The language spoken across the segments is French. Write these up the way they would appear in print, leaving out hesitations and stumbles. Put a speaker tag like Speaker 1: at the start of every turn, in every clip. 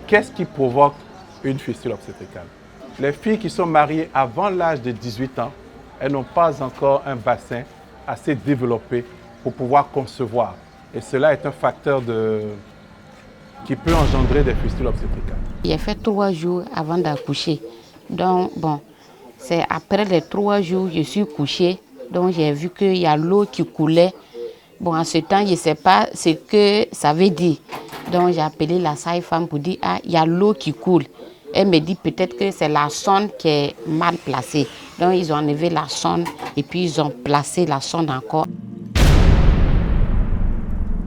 Speaker 1: Qu'est-ce qui provoque une fistule obstétricale? Les filles qui sont mariées avant l'âge de 18 ans, elles n'ont pas encore un bassin assez développé pour pouvoir concevoir. Et cela est un facteur qui peut engendrer des fistules obstétricales.
Speaker 2: J'ai fait 3 jours avant d'accoucher. Donc, bon, c'est après les 3 jours, je suis couchée. Donc, j'ai vu qu'il y a l'eau qui coulait. Bon, en ce temps, je ne sais pas ce que ça veut dire. Donc, j'ai appelé la sage-femme pour dire, ah, il y a l'eau qui coule. Elle me dit peut-être que c'est la sonde qui est mal placée. Donc, ils ont enlevé la sonde et puis ils ont placé la sonde encore.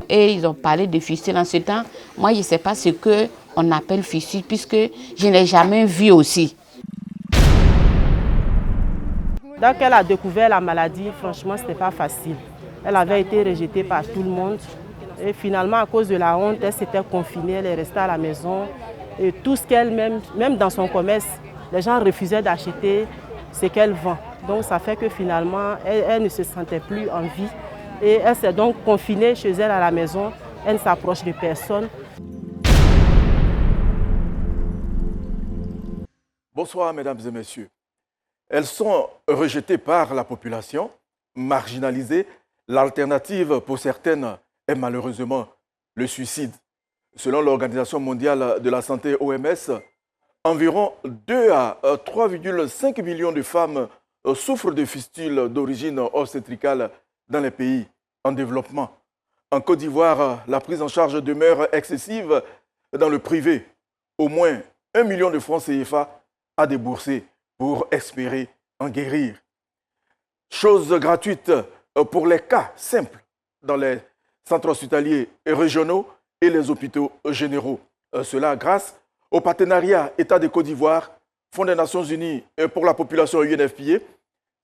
Speaker 2: Et ils ont parlé de fistule en ce temps. Moi, je ne sais pas ce qu'on appelle fistule puisque je n'ai jamais vu aussi.
Speaker 3: Dès qu'elle a découvert la maladie, franchement, ce n'était pas facile. Elle avait été rejetée par tout le monde. Et finalement, à cause de la honte, elle s'était confinée, elle est restée à la maison. Et tout ce qu'elle, même dans son commerce, les gens refusaient d'acheter ce qu'elle vend. Donc ça fait que finalement, elle ne se sentait plus en vie. Et elle s'est donc confinée chez elle à la maison. Elle ne s'approche de personne.
Speaker 4: Bonsoir, mesdames et messieurs. Elles sont rejetées par la population, marginalisées. L'alternative pour certaines est malheureusement le suicide. Selon l'Organisation mondiale de la santé OMS, environ 2 à 3,5 millions de femmes souffrent de fistules d'origine obstétricale dans les pays en développement. En Côte d'Ivoire, la prise en charge demeure excessive dans le privé. Au moins 1 million de francs CFA à débourser pour espérer en guérir. Chose gratuite pour les cas simples dans les centres hospitaliers et régionaux et les hôpitaux généraux. Cela grâce au partenariat État de Côte d'Ivoire, Fonds des Nations Unies pour la population UNFPA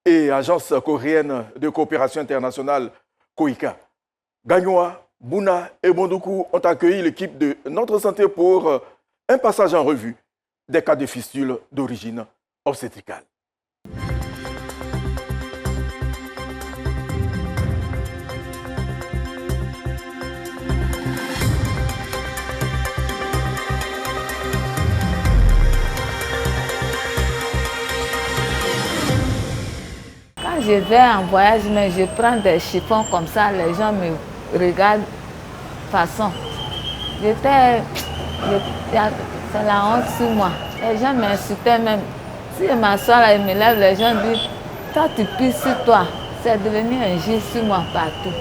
Speaker 4: et Agence coréenne de coopération internationale COICA. Gagnoa, Bouna et Bondoukou ont accueilli l'équipe de Notre Santé pour un passage en revue des cas de fistules d'origine obstétricale.
Speaker 5: Quand je vais en voyage, mais je prends des chiffons comme ça, les gens me regardent façon. C'est la honte sur moi. Les gens m'insultaient même. Si je m'assois là et me lève, les gens disent, toi tu pisses sur toi. C'est devenu un gire sur moi partout.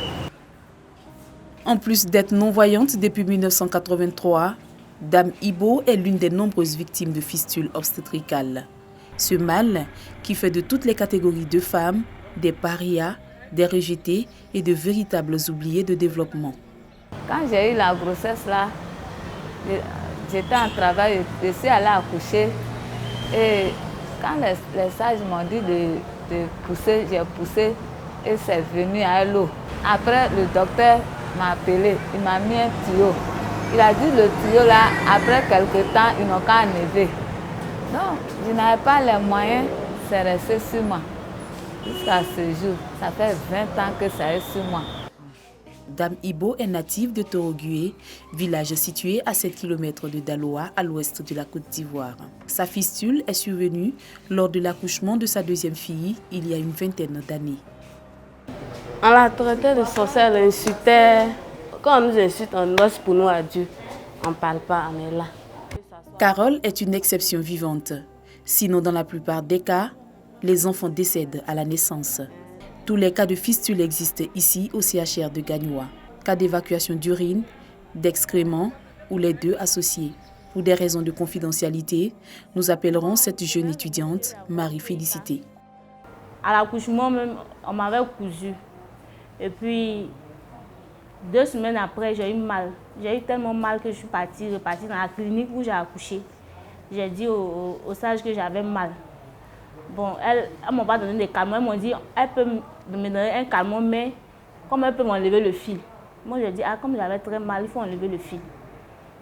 Speaker 6: En plus d'être non-voyante depuis 1983, Dame Ibo est l'une des nombreuses victimes de fistules obstétricales. Ce mal qui fait de toutes les catégories de femmes des parias, des rejetées et de véritables oubliés de développement.
Speaker 5: Quand j'ai eu la grossesse là, j'étais en travail, je suis allée accoucher. Et quand les sages m'ont dit de pousser, j'ai poussé et c'est venu à l'eau. Après, le docteur m'a appelé, il m'a mis un tuyau. Il a dit le tuyau là, après quelques temps, ils n'ont qu'à enlever. Donc, je n'avais pas les moyens, c'est resté sur moi. Jusqu'à ce jour, ça fait 20 ans que ça est sur moi.
Speaker 6: Dame Ibo est native de Torogué, village situé à 7 km de Daloa, à l'ouest de la Côte d'Ivoire. Sa fistule est survenue lors de l'accouchement de sa deuxième fille, il y a une vingtaine d'années.
Speaker 7: On l'a traité de sorcière, on l'insultait. Quand on nous insulte, on noce pour nous à Dieu. On ne parle pas, on est là.
Speaker 6: Carole est une exception vivante. Sinon, dans la plupart des cas, les enfants décèdent à la naissance. Tous les cas de fistule existent ici au CHR de Gagnoa. Cas d'évacuation d'urine, d'excréments ou les deux associés. Pour des raisons de confidentialité, nous appellerons cette jeune étudiante Marie-Félicité.
Speaker 7: À l'accouchement même, on m'avait cousu. Et puis, 2 semaines après, j'ai eu mal. J'ai eu tellement mal que je suis repartie dans la clinique où j'ai accouché. J'ai dit au sage que j'avais mal. Bon, elles ne m'ont pas donné des calmants. Elles m'ont dit elle peut me donner un calmant, mais comme elle peut m'enlever le fil. Moi, j'ai dit, comme j'avais très mal, il faut enlever le fil.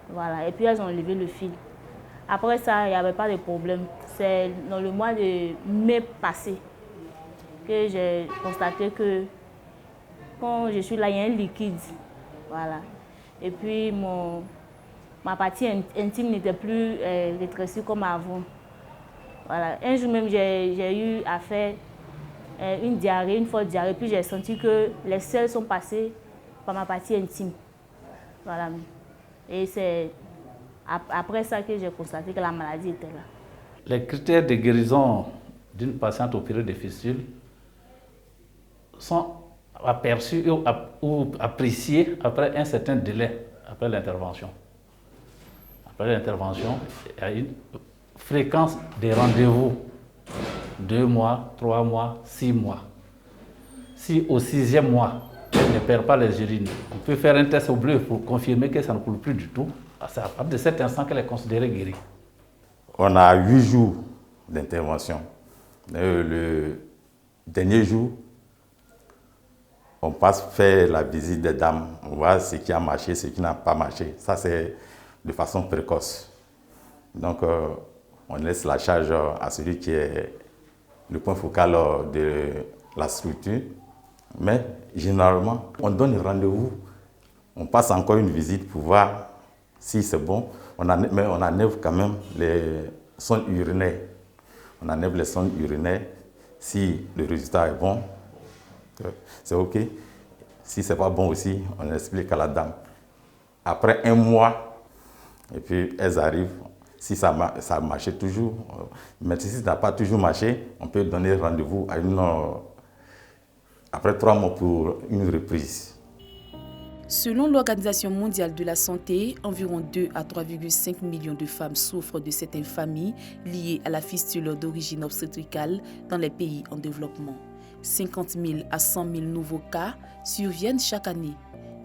Speaker 7: Voilà, et puis elles ont enlevé le fil. Après ça, il n'y avait pas de problème. C'est dans le mois de mai passé que j'ai constaté que quand je suis là, il y a un liquide. Voilà. Et puis ma partie intime n'était plus rétrécie comme avant. Voilà. Un jour même, j'ai eu à faire une diarrhée, une forte diarrhée, puis j'ai senti que les selles sont passées par ma partie intime. Voilà. Et c'est après ça que j'ai constaté que la maladie était là.
Speaker 8: Les critères de guérison d'une patiente opérée de fistule sont aperçus ou appréciés après un certain délai après l'intervention. Après l'intervention, il y a une fréquence des rendez-vous, 2 mois, 3 mois, 6 mois. Si au 6e mois, elle ne perd pas les urines, on peut faire un test au bleu pour confirmer que ça ne coule plus du tout. C'est à partir de cet instant qu'elle est considérée guérie.
Speaker 9: On a 8 jours d'intervention. Le dernier jour, on passe faire la visite des dames. On voit ce qui a marché, ce qui n'a pas marché. Ça, c'est de façon précoce. Donc, on laisse la charge à celui qui est le point focal de la structure. Mais généralement, on donne rendez-vous. On passe encore une visite pour voir si c'est bon. Mais on enlève quand même les sondes urinaires. On enlève les sondes urinaires. Si le résultat est bon, c'est OK. Si ce n'est pas bon aussi, on explique à la dame. Après 1 mois, et puis elles arrivent. Si ça a marché toujours, mais si ça n'a pas toujours marché, on peut donner rendez-vous après 3 mois pour une reprise.
Speaker 6: Selon l'Organisation mondiale de la santé, environ 2 à 3,5 millions de femmes souffrent de cette infamie liée à la fistule d'origine obstétricale dans les pays en développement. 50 000 à 100 000 nouveaux cas surviennent chaque année.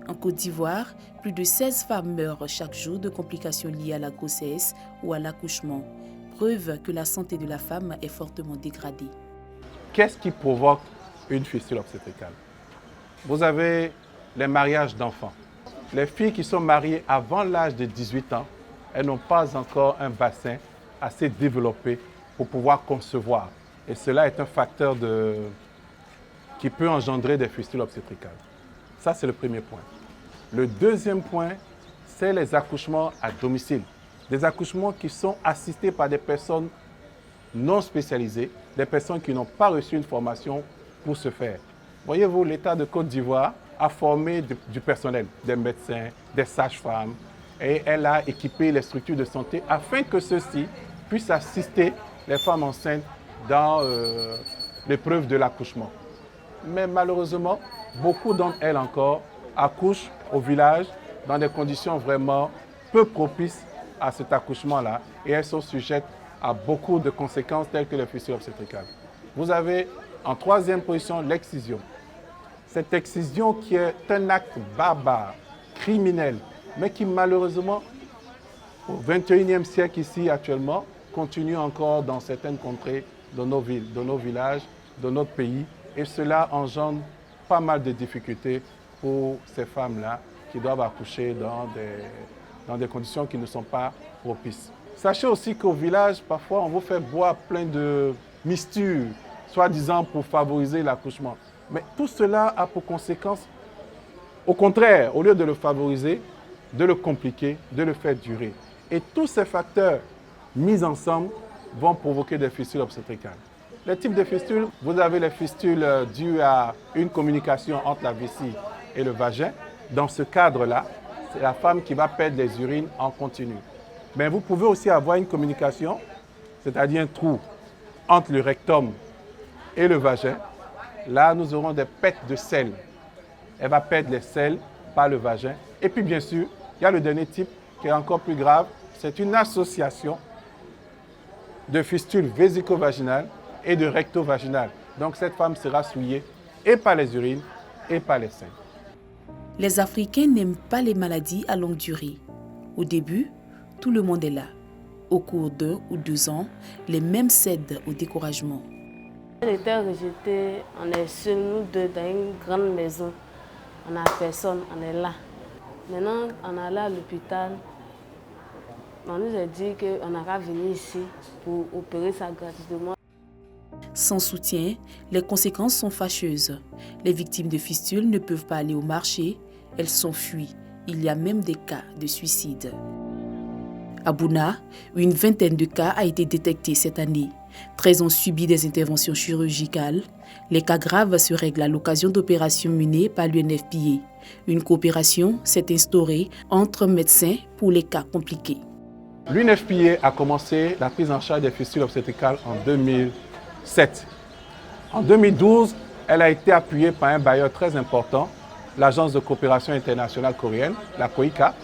Speaker 6: En Côte d'Ivoire, plus de 16 femmes meurent chaque jour de complications liées à la grossesse ou à l'accouchement. Preuve que la santé de la femme est fortement dégradée.
Speaker 1: Qu'est-ce qui provoque une fistule obstétricale? Vous avez les mariages d'enfants. Les filles qui sont mariées avant l'âge de 18 ans, elles n'ont pas encore un bassin assez développé pour pouvoir concevoir. Et cela est un facteur qui peut engendrer des fistules obstétricales. Ça, c'est le premier point. Le deuxième point, c'est les accouchements à domicile. Des accouchements qui sont assistés par des personnes non spécialisées, des personnes qui n'ont pas reçu une formation pour ce faire. Voyez-vous, l'État de Côte d'Ivoire a formé du personnel, des médecins, des sages-femmes, et elle a équipé les structures de santé afin que ceux-ci puissent assister les femmes enceintes dans l'épreuve de l'accouchement. Mais malheureusement, beaucoup d'entre elles encore accouchent au village dans des conditions vraiment peu propices à cet accouchement-là et elles sont sujettes à beaucoup de conséquences telles que les fistules obstétricales. Vous avez en 3e position l'excision. Cette excision qui est un acte barbare, criminel, mais qui malheureusement, au XXIe siècle ici actuellement, continue encore dans certaines contrées de nos villes, de nos villages, de notre pays. Et cela engendre pas mal de difficultés pour ces femmes-là qui doivent accoucher dans des conditions qui ne sont pas propices. Sachez aussi qu'au village, parfois, on vous fait boire plein de mixtures, soi-disant pour favoriser l'accouchement. Mais tout cela a pour conséquence, au contraire, au lieu de le favoriser, de le compliquer, de le faire durer. Et tous ces facteurs mis ensemble vont provoquer des fistules obstétricales. Les types de fistules, vous avez les fistules dues à une communication entre la vessie et le vagin. Dans ce cadre-là, c'est la femme qui va perdre les urines en continu. Mais vous pouvez aussi avoir une communication, c'est-à-dire un trou entre le rectum et le vagin. Là, nous aurons des pertes de selles. Elle va perdre les selles par le vagin. Et puis, bien sûr, il y a le dernier type qui est encore plus grave. C'est une association de fistules vésico-vaginales et de recto-vaginales. Donc, cette femme sera souillée et par les urines et par les selles.
Speaker 6: Les Africains n'aiment pas les maladies à longue durée. Au début, tout le monde est là. Au cours d'1 ou 2 ans, les mêmes cèdent au découragement.
Speaker 10: Elle était rejetée, on est seuls, nous deux, dans une grande maison. On n'a personne, on est là. Maintenant, on est allé à l'hôpital. On nous a dit qu'on n'a qu'à venir ici pour opérer ça gratuitement.
Speaker 6: Sans soutien, les conséquences sont fâcheuses. Les victimes de fistules ne peuvent pas aller au marché, elles s'enfuient. Il y a même des cas de suicide. À Bouna, une vingtaine de cas a été détecté cette année. 13 ont subi des interventions chirurgicales. Les cas graves se règlent à l'occasion d'opérations menées par l'UNFPA. Une coopération s'est instaurée entre médecins pour les cas compliqués.
Speaker 1: L'UNFPA a commencé la prise en charge des fistules obstétricales en 2007. En 2012, elle a été appuyée par un bailleur très important, l'Agence de coopération internationale coréenne, la COICA,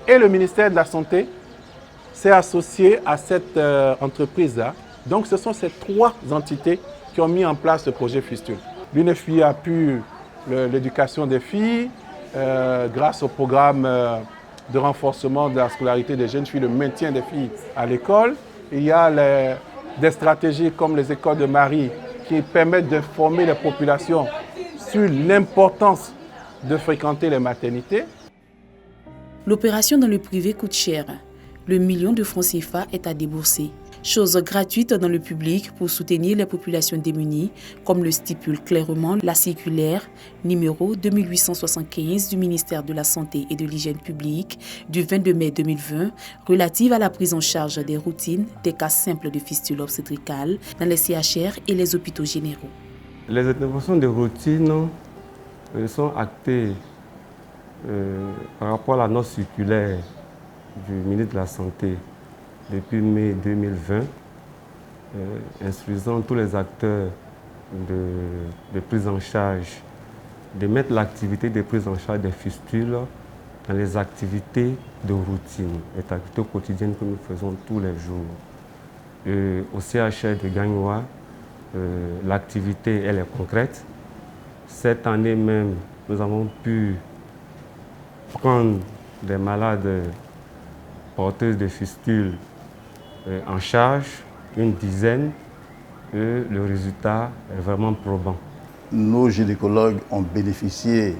Speaker 1: et le ministère de la Santé s'est associé à cette entreprise-là. Donc ce sont ces trois entités qui ont mis en place le projet Fistule. L'UNFPA appuie l'éducation des filles grâce au programme de renforcement de la scolarité des jeunes filles, le maintien des filles à l'école. Il y a des stratégies comme les écoles de Marie qui permettent de former les populations sur l'importance de fréquenter les maternités.
Speaker 6: L'opération dans le privé coûte cher. Le million de francs CFA est à débourser. Chose gratuite dans le public pour soutenir les populations démunies, comme le stipule clairement la circulaire numéro 2875 du ministère de la Santé et de l'Hygiène publique du 22 mai 2020 relative à la prise en charge des routines des cas simples de fistule obstétricale dans les CHR et les hôpitaux généraux.
Speaker 11: Les interventions de routine sont actées par rapport à la note circulaire du ministre de la Santé depuis mai 2020, instruisant tous les acteurs de prise en charge de mettre l'activité de prise en charge des fistules dans les activités de routine, les activités quotidiennes que nous faisons tous les jours. Au CHR de Gagnoa, l'activité elle est concrète. Cette année même, nous avons pu prendre des malades porteuses de fistules en charge, une dizaine, et le résultat est vraiment probant.
Speaker 12: Nos gynécologues ont bénéficié,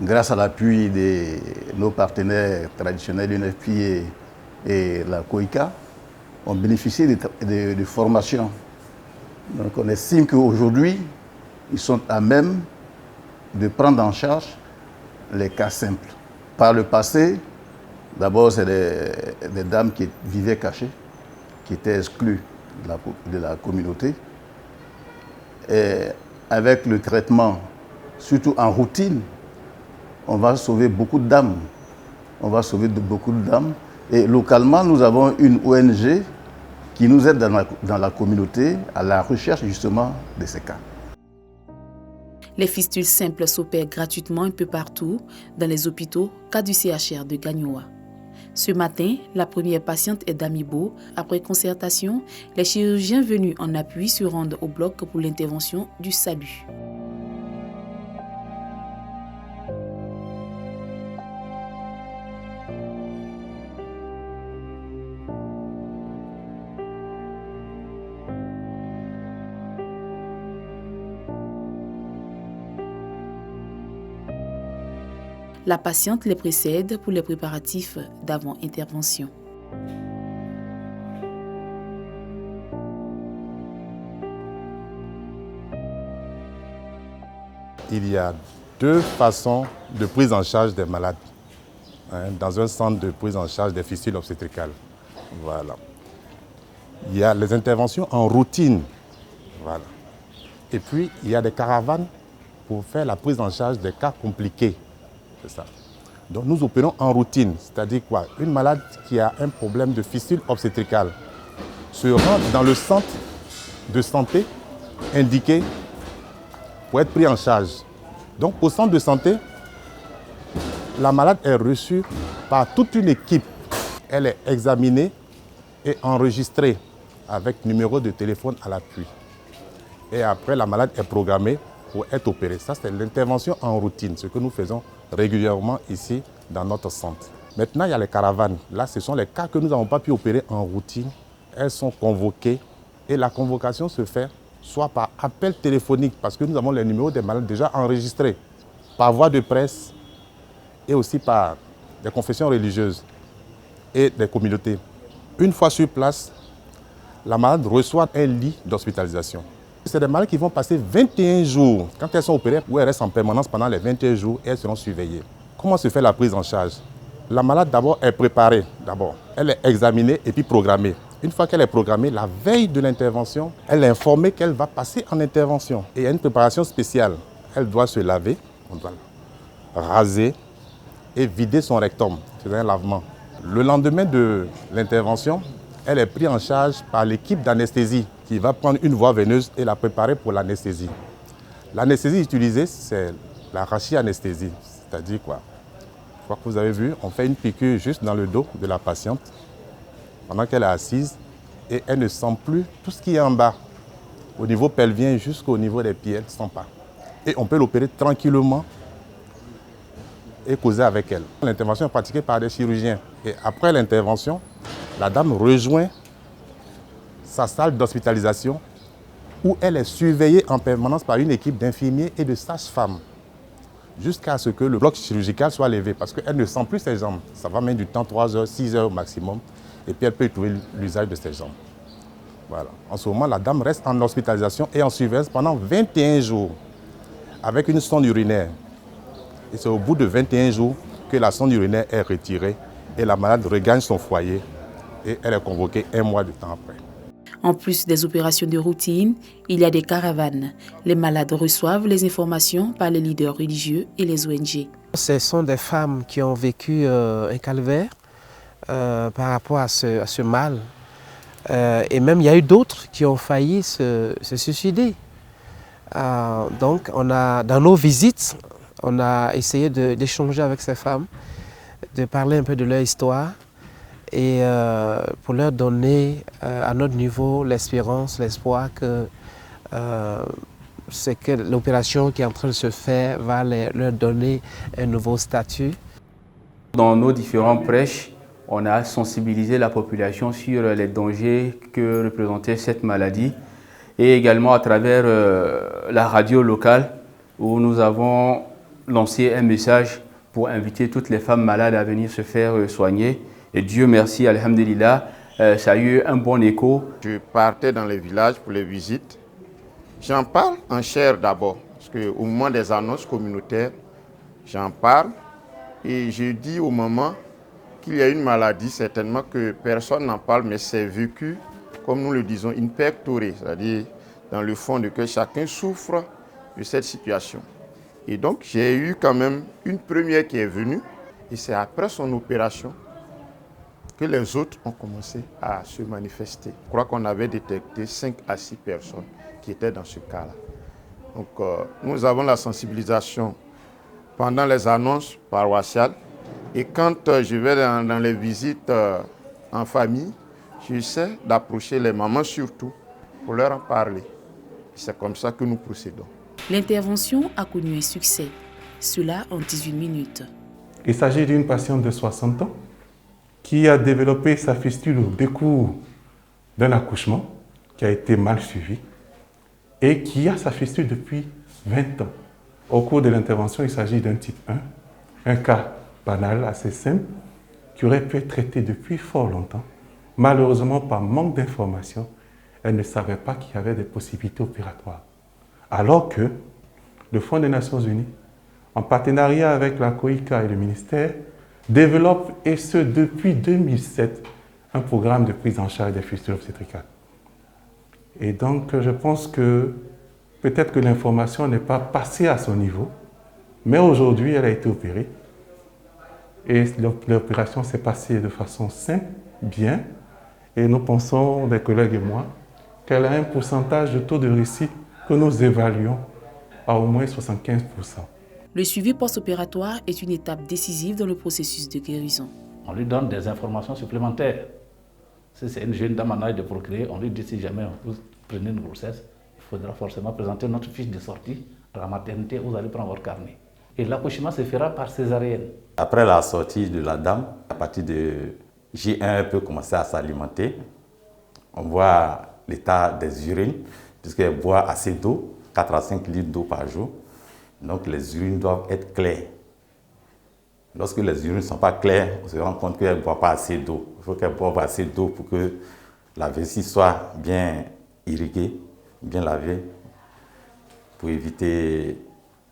Speaker 12: grâce à l'appui de nos partenaires traditionnels, l'UNFPA et la COICA, ont bénéficié de formations. Donc on estime qu'aujourd'hui, ils sont à même de prendre en charge les cas simples. Par le passé, d'abord, c'est des dames qui vivaient cachées, qui étaient exclues de la communauté. Et avec le traitement, surtout en routine, on va sauver beaucoup de dames. On va sauver beaucoup de dames. Et localement, nous avons une ONG qui nous aide dans la communauté à la recherche justement de ces cas.
Speaker 6: Les fistules simples s'opèrent gratuitement un peu partout dans les hôpitaux, cas du CHR de Gagnoa. Ce matin, la première patiente est d'Amibo. Après concertation, les chirurgiens venus en appui se rendent au bloc pour l'intervention du SALU. La patiente les précède pour les préparatifs d'avant-intervention.
Speaker 13: Il y a deux façons de prise en charge des malades dans un centre de prise en charge des fistules obstétricales. Voilà. Il y a les interventions en routine. Voilà. Et puis, il y a des caravanes pour faire la prise en charge des cas compliqués. C'est ça. Donc nous opérons en routine, c'est-à-dire quoi? Une malade qui a un problème de fistule obstétricale se rend dans le centre de santé indiqué pour être pris en charge. Donc au centre de santé, la malade est reçue par toute une équipe. Elle est examinée et enregistrée avec numéro de téléphone à l'appui. Et après, la malade est programmée pour être opérée. Ça, c'est l'intervention en routine, ce que nous faisons régulièrement ici dans notre centre. Maintenant, il y a les caravanes. Là, ce sont les cas que nous n'avons pas pu opérer en routine. Elles sont convoquées et la convocation se fait soit par appel téléphonique, parce que nous avons les numéros des malades déjà enregistrés, par voie de presse et aussi par des confessions religieuses et des communautés. Une fois sur place, la malade reçoit un lit d'hospitalisation. C'est des malades qui vont passer 21 jours, quand elles sont opérées, où elles restent en permanence pendant les 21 jours et elles seront surveillées. Comment se fait la prise en charge? La malade d'abord est préparée, elle est examinée et puis programmée. Une fois qu'elle est programmée, la veille de l'intervention, elle est informée qu'elle va passer en intervention. Et il y a une préparation spéciale. Elle doit se laver, on doit raser et vider son rectum. C'est un lavement. Le lendemain de l'intervention, elle est prise en charge par l'équipe d'anesthésie qui va prendre une voie veineuse et la préparer pour l'anesthésie. L'anesthésie utilisée, c'est la rachianesthésie. C'est-à-dire quoi? Je crois que vous avez vu, on fait une piqûre juste dans le dos de la patiente pendant qu'elle est assise et elle ne sent plus tout ce qui est en bas. Au niveau pelvien jusqu'au niveau des pieds, elle ne sent pas. Et on peut l'opérer tranquillement et causer avec elle. L'intervention est pratiquée par des chirurgiens. Et après l'intervention, la dame rejoint sa salle d'hospitalisation où elle est surveillée en permanence par une équipe d'infirmiers et de sages-femmes jusqu'à ce que le bloc chirurgical soit levé parce qu'elle ne sent plus ses jambes. Ça va mettre du temps, 3 heures, 6 heures au maximum, et puis elle peut trouver l'usage de ses jambes. Voilà. En ce moment, la dame reste en hospitalisation et en surveillance pendant 21 jours avec une sonde urinaire. Et c'est au bout de 21 jours que la sonde urinaire est retirée et la malade regagne son foyer et elle est convoquée 1 mois de temps après.
Speaker 6: En plus des opérations de routine, il y a des caravanes. Les malades reçoivent les informations par les leaders religieux et les ONG.
Speaker 14: Ce sont des femmes qui ont vécu un calvaire par rapport à ce mal. Et même il y a eu d'autres qui ont failli se suicider. Donc dans nos visites, on a essayé d'échanger avec ces femmes, de parler un peu de leur histoire et pour leur donner à notre niveau l'espérance, l'espoir que c'est que l'opération qui est en train de se faire va leur donner un nouveau statut.
Speaker 15: Dans nos différents prêches, on a sensibilisé la population sur les dangers que représentait cette maladie et également à travers la radio locale où nous avons lancé un message pour inviter toutes les femmes malades à venir se faire soigner. Et Dieu merci, alhamdulillah, ça a eu un bon écho.
Speaker 16: Je partais dans les villages pour les visites. J'en parle en chair d'abord, parce qu'au moment des annonces communautaires, j'en parle et je dis au moment qu'il y a une maladie, certainement que personne n'en parle, mais c'est vécu, comme nous le disons, in pectore, c'est-à-dire dans le fond de que chacun souffre de cette situation. Et donc j'ai eu quand même une première qui est venue, et c'est après son opération que les autres ont commencé à se manifester. Je crois qu'on avait détecté 5 à 6 personnes qui étaient dans ce cas-là. Donc nous avons la sensibilisation pendant les annonces paroissiales. Et quand je vais dans les visites en famille, j'essaie d'approcher les mamans surtout pour leur en parler. C'est comme ça que nous procédons.
Speaker 6: L'intervention a connu un succès, cela en 18 minutes.
Speaker 1: Il s'agit d'une patiente de 60 ans qui a développé sa fistule au décours d'un accouchement qui a été mal suivi et qui a sa fistule depuis 20 ans. Au cours de l'intervention, il s'agit d'un type 1, un cas banal, assez simple, qui aurait pu être traité depuis fort longtemps. Malheureusement, par manque d'informations, elle ne savait pas qu'il y avait des possibilités opératoires. Alors que le Fonds des Nations Unies, en partenariat avec la COICA et le ministère, développe, et ce depuis 2007, un programme de prise en charge des fistules obstétricales. Et donc, je pense que peut-être que l'information n'est pas passée à son niveau, mais aujourd'hui, elle a été opérée. Et l'opération s'est passée de façon simple, bien, et nous pensons, des collègues et moi, qu'elle a un pourcentage de taux de réussite que nous évaluons à au moins 75%.
Speaker 6: Le suivi post-opératoire est une étape décisive dans le processus de guérison.
Speaker 8: On lui donne des informations supplémentaires. Si c'est une jeune dame en âge de procréer, on lui dit si jamais vous prenez une grossesse, il faudra forcément présenter notre fiche de sortie à la maternité où vous allez prendre votre carnet. Et l'accouchement se fera par césarienne.
Speaker 9: Après la sortie de la dame, à partir de J1, elle peut commencer à s'alimenter. On voit l'état des urines, puisqu'elle boit assez d'eau, 4 à 5 litres d'eau par jour. Donc les urines doivent être claires. Lorsque les urines ne sont pas claires, on se rend compte qu'elle ne boit pas assez d'eau. Il faut qu'elle boive assez d'eau pour que la vessie soit bien irriguée, bien lavée, pour éviter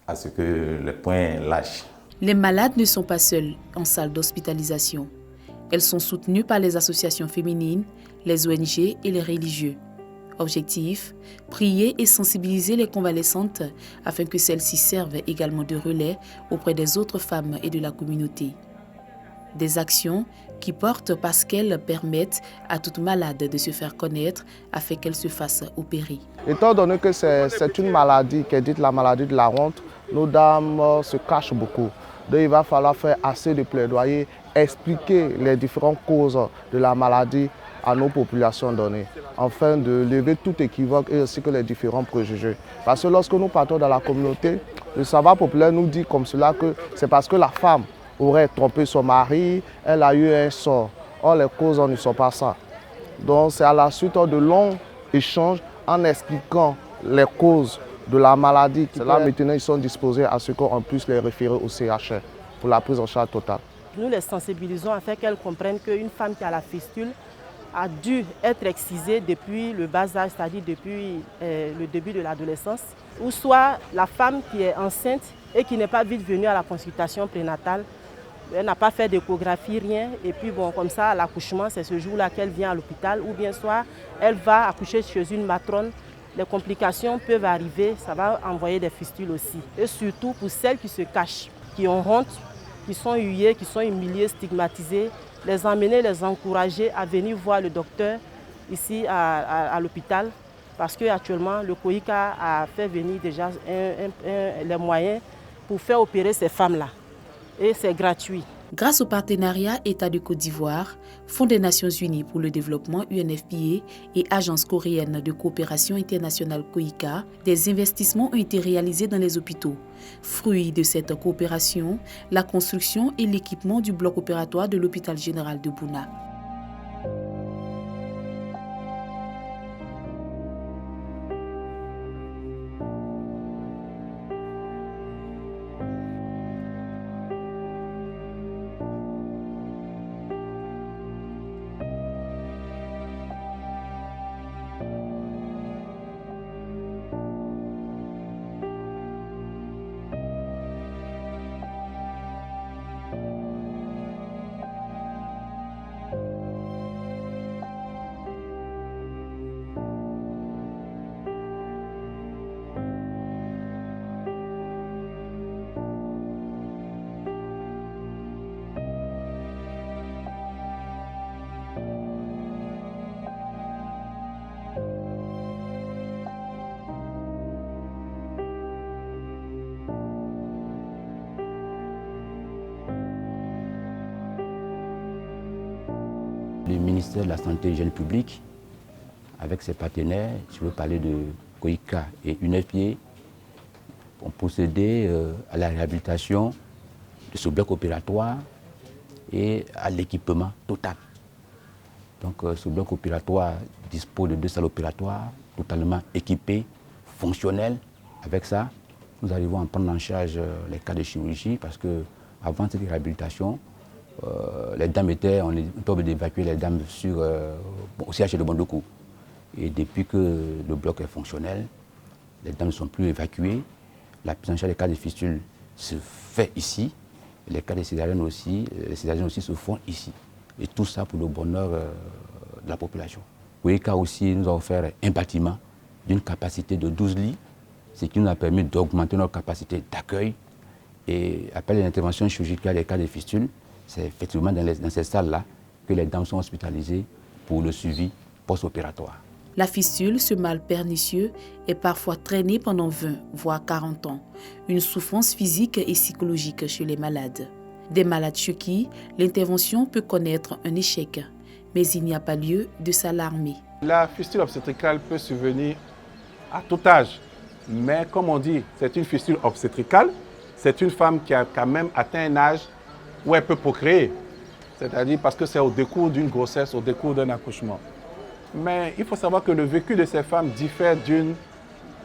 Speaker 9: à ce que les points lâchent.
Speaker 6: Les malades ne sont pas seuls en salle d'hospitalisation. Elles sont soutenues par les associations féminines, les ONG et les religieux. Objectif, prier et sensibiliser les convalescentes afin que celles-ci servent également de relais auprès des autres femmes et de la communauté. Des actions qui portent parce qu'elles permettent à toute malade de se faire connaître afin qu'elle se fasse opérer.
Speaker 17: Étant donné que c'est une maladie qui est dite la maladie de la honte, nos dames se cachent beaucoup. Donc il va falloir faire assez de plaidoyer, expliquer les différentes causes de la maladie à nos populations données, afin de lever tout équivoque et aussi que les différents préjugés. Parce que lorsque nous partons dans la communauté, le savoir populaire nous dit comme cela que c'est parce que la femme aurait trompé son mari, elle a eu un sort. Or, les causes ne sont pas ça. Donc, c'est à la suite de longs échanges en expliquant les causes de la maladie. Là, maintenant, ils sont disposés à ce qu'on puisse les référer au CHR pour la prise en charge totale.
Speaker 3: Nous les sensibilisons afin qu'elles comprennent qu'une femme qui a la fistule a dû être excisée depuis le bas âge, c'est-à-dire depuis le début de l'adolescence, ou soit la femme qui est enceinte et qui n'est pas vite venue à la consultation prénatale. Elle n'a pas fait d'échographie, rien. Et puis bon, comme ça, à l'accouchement, c'est ce jour-là qu'elle vient à l'hôpital. Ou bien soit, elle va accoucher chez une matrone. Les complications peuvent arriver, ça va envoyer des fistules aussi. Et surtout pour celles qui se cachent, qui ont honte, qui sont huillées, qui sont humiliées, stigmatisées, les emmener, les encourager à venir voir le docteur ici à l'hôpital. Parce qu'actuellement, le COICA a fait venir déjà les moyens pour faire opérer ces femmes-là. Et c'est gratuit.
Speaker 6: Grâce au partenariat État de Côte d'Ivoire, Fonds des Nations Unies pour le développement UNFPA et Agence coréenne de coopération internationale COICA, des investissements ont été réalisés dans les hôpitaux. Fruit de cette coopération, la construction et l'équipement du bloc opératoire de l'hôpital général de Bouna.
Speaker 18: Le ministère de la Santé et de l'Hygiène publique, avec ses partenaires, je veux parler de COICA et UNFPA, ont procédé à la réhabilitation de ce bloc opératoire et à l'équipement total. Donc ce bloc opératoire dispose de 2 salles opératoires totalement équipées, fonctionnelles. Avec ça, nous arrivons à prendre en charge les cas de chirurgie parce qu'avant cette réhabilitation, les dames étaient, on peut d'évacuer les dames au CHR de Bondoukou. Et depuis que le bloc est fonctionnel, les dames ne sont plus évacuées. La prise en charge des cas de fistule se fait ici. Les cas de césarienne aussi, les césariennes aussi se font ici. Et tout ça pour le bonheur de la population. COICA aussi nous a offert un bâtiment d'une capacité de 12 lits, ce qui nous a permis d'augmenter notre capacité d'accueil. Et après les interventions chirurgicales des cas de fistule, c'est effectivement dans ces salles-là que les dames sont hospitalisées pour le suivi post-opératoire.
Speaker 6: La fistule, ce mal pernicieux, est parfois traîné pendant 20, voire 40 ans. Une souffrance physique et psychologique chez les malades. Des malades chez qui l'intervention peut connaître un échec, mais il n'y a pas lieu de s'alarmer.
Speaker 1: La fistule obstétricale peut survenir à tout âge, mais comme on dit, c'est une fistule obstétricale, c'est une femme qui a quand même atteint un âge où elle peut procréer, c'est-à-dire parce que c'est au décours d'une grossesse, au décours d'un accouchement. Mais il faut savoir que le vécu de ces femmes diffère d'une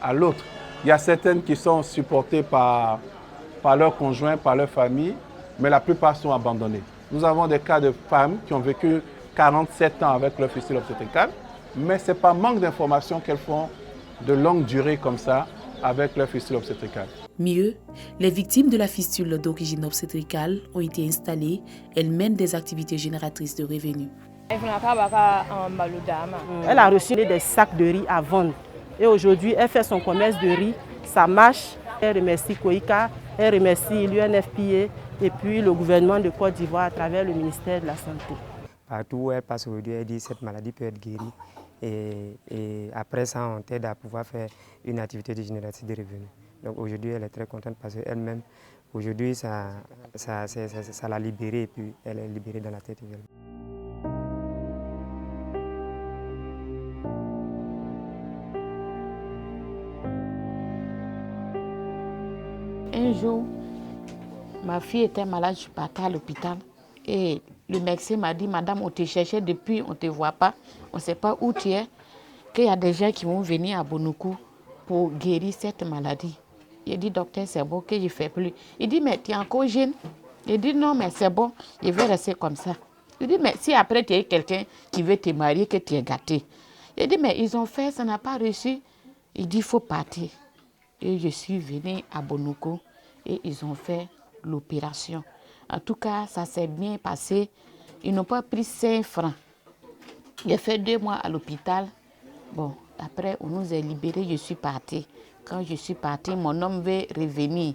Speaker 1: à l'autre. Il y a certaines qui sont supportées par leur conjoint, par leur famille, mais la plupart sont abandonnées. Nous avons des cas de femmes qui ont vécu 47 ans avec leur fistule obstétricale, mais ce n'est pas manque d'informations qu'elles font de longue durée comme ça avec leur fistule obstétricale.
Speaker 6: Mieux, les victimes de la fistule d'origine obstétricale ont été installées. Elles mènent des activités génératrices de revenus.
Speaker 3: Elle a reçu des sacs de riz à vendre. Et aujourd'hui, elle fait son commerce de riz. Ça marche. Elle remercie Koïka, elle remercie l'UNFPA et puis le gouvernement de Côte d'Ivoire à travers le ministère de la Santé.
Speaker 19: Partout où elle passe aujourd'hui, elle dit que cette maladie peut être guérie. Et après ça, on t'aide à pouvoir faire une activité de génération de revenus. Donc aujourd'hui, elle est très contente parce qu'elle-même, aujourd'hui, ça l'a libérée et puis elle est libérée dans la tête également.
Speaker 2: Un jour, ma fille était malade, je suis partie à l'hôpital et le médecin m'a dit, madame, on te cherchait depuis, on ne te voit pas, on ne sait pas où tu es, qu'il y a des gens qui vont venir à Bonoukou pour guérir cette maladie. Il dit, docteur, c'est bon, que je ne fais plus. Il dit, mais tu es encore jeune. Il dit, non, mais c'est bon, je vais rester comme ça. Il dit, mais si après tu as quelqu'un qui veut te marier, que tu es gâté. Il dit, mais ils ont fait, ça n'a pas réussi. Il dit, il faut partir. Et je suis venue à Bonoukou et ils ont fait l'opération. En tout cas, ça s'est bien passé. Ils n'ont pas pris 5 francs. J'ai fait 2 mois à l'hôpital. Bon, après, on nous a libérés, je suis partie. Quand je suis partie, mon homme veut revenir.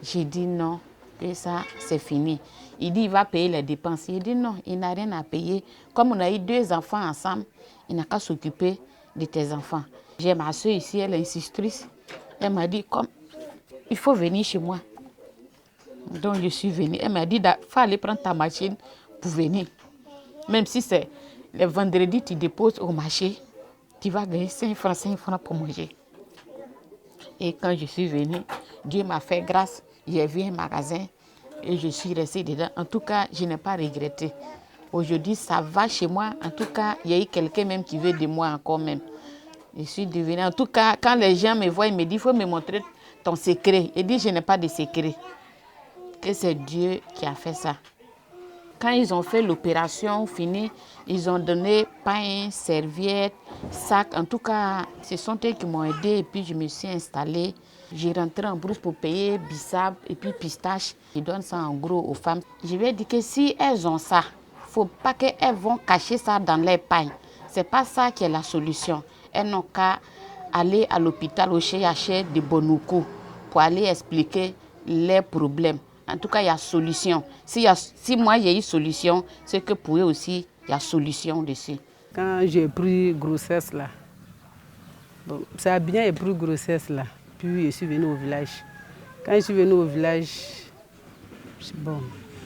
Speaker 2: J'ai dit non, et ça, c'est fini. Il dit, il va payer les dépenses. Il dit non, il n'a rien à payer. Comme on a eu 2 enfants ensemble, il n'a qu'à s'occuper de tes enfants. J'ai ma soeur ici, elle est institutrice. Elle m'a dit, comme, il faut venir chez moi. Donc je suis venue. Elle m'a dit, il faut aller prendre ta machine pour venir. Même si c'est le vendredi, tu déposes au marché, tu vas gagner 5 francs pour manger. Et quand je suis venue, Dieu m'a fait grâce. J'ai vu un magasin et je suis restée dedans. En tout cas, je n'ai pas regretté. Aujourd'hui, ça va chez moi. En tout cas, il y a eu quelqu'un même qui veut de moi encore même. Je suis devenue. En tout cas, quand les gens me voient, ils me disent, il faut me montrer ton secret. Il dit, je n'ai pas de secret. Que c'est Dieu qui a fait ça. Quand ils ont fait l'opération finie, ils ont donné pain, serviette, sac. En tout cas, ce sont eux qui m'ont aidé et puis je me suis installée. J'ai rentré en brousse pour payer bissap et puis pistache. Ils donnent ça en gros aux femmes. Je vais dire que si elles ont ça, il ne faut pas qu'elles vont cacher ça dans les pains. Ce n'est pas ça qui est la solution. Elles n'ont qu'à aller à l'hôpital au CHR de Bonoukou pour aller expliquer les problèmes. En tout cas, il y a solution. Si moi j'ai eu solution, c'est que pour eux aussi, il y a solution dessus.
Speaker 3: Quand j'ai pris grossesse là, bon, ça a bien pris grossesse là, puis je suis venue au village. Quand je suis venue au village, bon,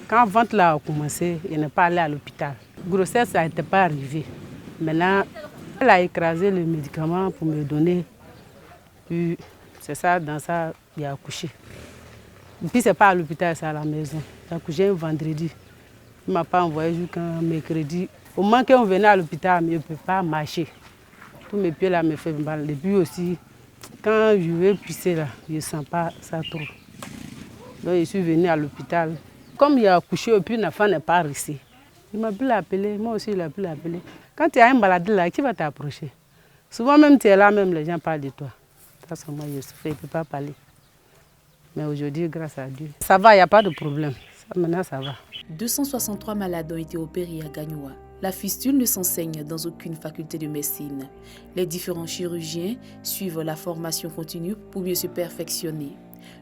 Speaker 3: quand la vente là a commencé, je n'ai pas allé à l'hôpital. Grossesse, ça n'était pas arrivé. Maintenant, elle a écrasé le médicament pour me donner. Puis c'est ça, dans ça, il a accouché. Et puis c'est pas à l'hôpital, c'est à la maison. J'ai accouché un vendredi. Il ne m'a pas envoyé jusqu'à mercredi. Au moment qu'on venait à l'hôpital, je ne peux pas marcher. Tous mes pieds là me font mal. Et puis aussi, quand je vais pisser là, je ne sens pas ça trop. Donc je suis venue à l'hôpital. Comme il a accouché, et puis l'enfant n'est pas resté. Il m'a pu l'appeler, moi aussi il a pu l'appeler. Quand tu as une maladie là, qui va t'approcher? Souvent même tu es là, même les gens parlent de toi. Ça, moi je ne peux pas parler. Mais aujourd'hui, grâce à Dieu, ça va, il n'y a pas de problème. Maintenant, ça va.
Speaker 6: 263 malades ont été opérés à Gagnoa. La fistule ne s'enseigne dans aucune faculté de médecine. Les différents chirurgiens suivent la formation continue pour mieux se perfectionner.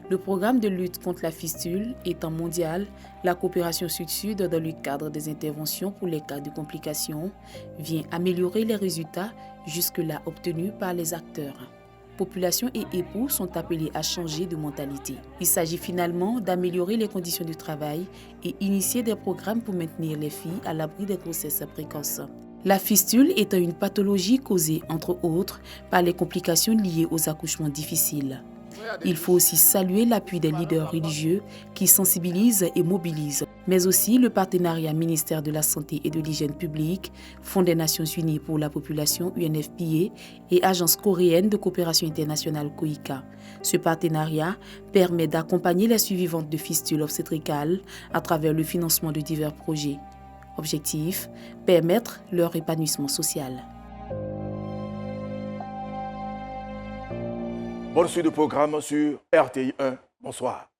Speaker 6: Le programme de lutte contre la fistule étant mondial, la coopération sud-sud dans le cadre des interventions pour les cas de complications vient améliorer les résultats jusque-là obtenus par les acteurs. Population et époux sont appelés à changer de mentalité. Il s'agit finalement d'améliorer les conditions de travail et initier des programmes pour maintenir les filles à l'abri des grossesses précoces. La fistule étant une pathologie causée, entre autres, par les complications liées aux accouchements difficiles. Il faut aussi saluer l'appui des leaders religieux qui sensibilisent et mobilisent, mais aussi le partenariat ministère de la Santé et de l'Hygiène publique, Fonds des Nations Unies pour la population UNFPA et Agence coréenne de coopération internationale KOICA. Ce partenariat permet d'accompagner les survivantes de fistules obstétricales à travers le financement de divers projets. Objectif, permettre leur épanouissement social.
Speaker 4: Bonne suite de programme sur RTI 1 Bonsoir.